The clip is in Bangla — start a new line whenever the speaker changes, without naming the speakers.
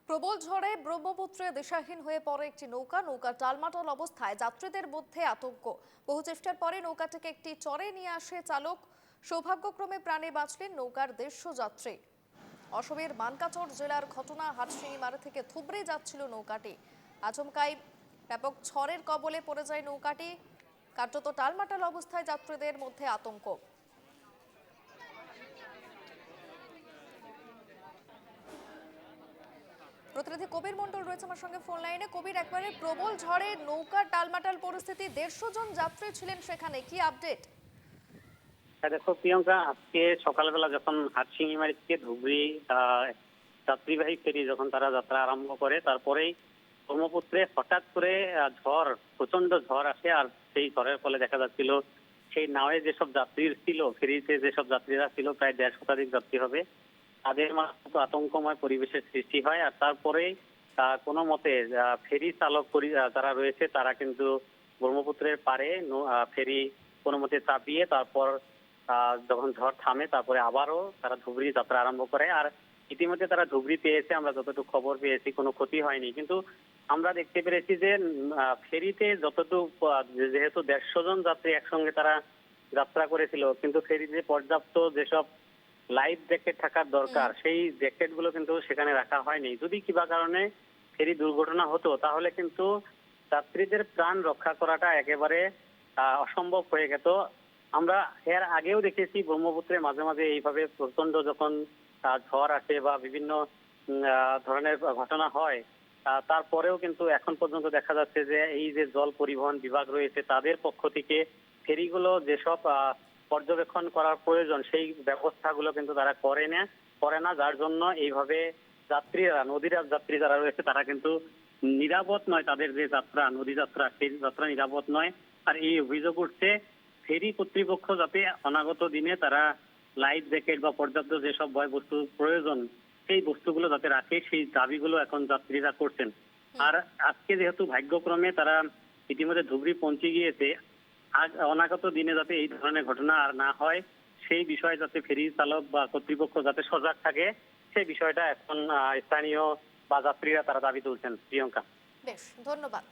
প্রবল ঝড়ে ব্রহ্মপুত্রে দিশাহীন হয়ে পড়ে একটি নৌকা টালমাটাল অবস্থায়, যাত্রীদের মধ্যে আতঙ্ক। বহু চেষ্টার পরে নৌকাটিকে একটি চরে নিয়ে আসে চালক। সৌভাগ্যক্রমে প্রাণে বাঁচলেন নৌকার 150 যাত্রী। অসমের মানকাচর জেলার ঘটনা। হাটশিঙিমারা থেকে ধুবড়ি যাচ্ছিল নৌকাটি। আচমকাই ব্যাপক ঝড়ের কবলে পড়ে যায় নৌকাটি। কার্যত টালমাটাল অবস্থায়, যাত্রীদের মধ্যে আতঙ্ক। প্রতিনিধি কবির মন্ডল রয়েছে আমার সঙ্গে ফোন লাইনে। কবির, একবারে প্রবল ঝড়ে নৌকার টালমাটাল পরিস্থিতি, 150 জন যাত্রী ছিলেন সেখানে, কি আপডেট?
হ্যাঁ দেখো প্রিয়ঙ্কা, আজকে সকালবেলা যখন হাটশিঙিমারি থেকে ধুবড়ি যাত্রীবাহী ফেরি যখন তারা যাত্রা আরম্ভ করে, তারপরেই ব্রহ্মপুত্রে হঠাৎ করে ঝড়, প্রচন্ড ঝড় আসে। আর সেই ঝড়ের ফলে দেখা যাচ্ছিল সেই নাওয়ে যেসব যাত্রী ছিল, ফেরিতে যেসব যাত্রীরা ছিল, প্রায় 150 শতাধিক যাত্রী হবে, তাদের মাঝে তো আতঙ্কময় পরিবেশের সৃষ্টি হয়। আর তারপরে কোনো মতে ফেরি চালক যারা রয়েছে তারা কিন্তু ব্রহ্মপুত্রের পাড়ে ফেরি কোনো মতে চাপিয়ে তারপর যখন ঝড় থামে তারপরে আবারও তারা ধুবড়ি যাত্রা আরম্ভ করে। আর ইতিমধ্যে তারা ধুবড়ি পেয়েছে, আমরা যতটুকু খবর পেয়েছি কোনো ক্ষতি হয়নি। কিন্তু আমরা দেখতে পেরেছি যে ফেরিতে যতটুকু যেহেতু 150 জন যাত্রী একসঙ্গে তারা যাত্রা করেছিল, কিন্তু ফেরিতে পর্যাপ্ত যেসব লাইফ জ্যাকেট থাকার দরকার সেই জ্যাকেট গুলো কিন্তু সেখানে রাখা হয়নি। যদি কিবা কারণে ফেরি দুর্ঘটনা হতো তাহলে কিন্তু যাত্রীদের প্রাণ রক্ষা করাটা একেবারে অসম্ভব হয়ে যেত। আমরা এর আগেও দেখেছি ব্রহ্মপুত্রে মাঝে মাঝে এইভাবে প্রচন্ড যখন ঝড় আসে বা বিভিন্ন ধরনের ঘটনা হয়, তারপরেও কিন্তু এখন পর্যন্ত দেখা যাচ্ছে যে এই যে জল পরিবহন বিভাগ রয়েছে তাদের পক্ষ থেকে ফেরিগুলো যেসব পর্যবেক্ষণ করার প্রয়োজন সেই ব্যবস্থাগুলো কিন্তু তারা করে না, যার জন্য এইভাবে যাত্রীরা, নদীর যাত্রী যারা রয়েছে তারা কিন্তু নিরাপদ নয়। তাদের যে যাত্রা, নদী যাত্রা, সেই যাত্রা নিরাপদ নয়। আর এই অভিযোগ উঠছে ফেরি কর্তৃপক্ষ যাতে অনাগত দিনে তারা লাইফ জ্যাকেট বা পর্যাপ্ত যেসব বয় বস্তু প্রয়োজন সেই বস্তুগুলো যাতে রাখে, সেই দাবিগুলো এখন যাত্রীরা করছেন। আর আজকে যেহেতু ভাগ্যক্রমে তারা ইতিমধ্যে ধুবড়ি পৌঁছে গিয়েছে, আজ অনাগত দিনে যাতে এই ধরনের ঘটনা আর না হয় সেই বিষয়ে যাতে ফেরি চালক বা কর্তৃপক্ষ যাতে সজাগ থাকে, সেই বিষয়টা এখন স্থানীয় বা যাত্রীরা তারা দাবি তুলছেন। প্রিয়ঙ্কা,
বেশ, ধন্যবাদ।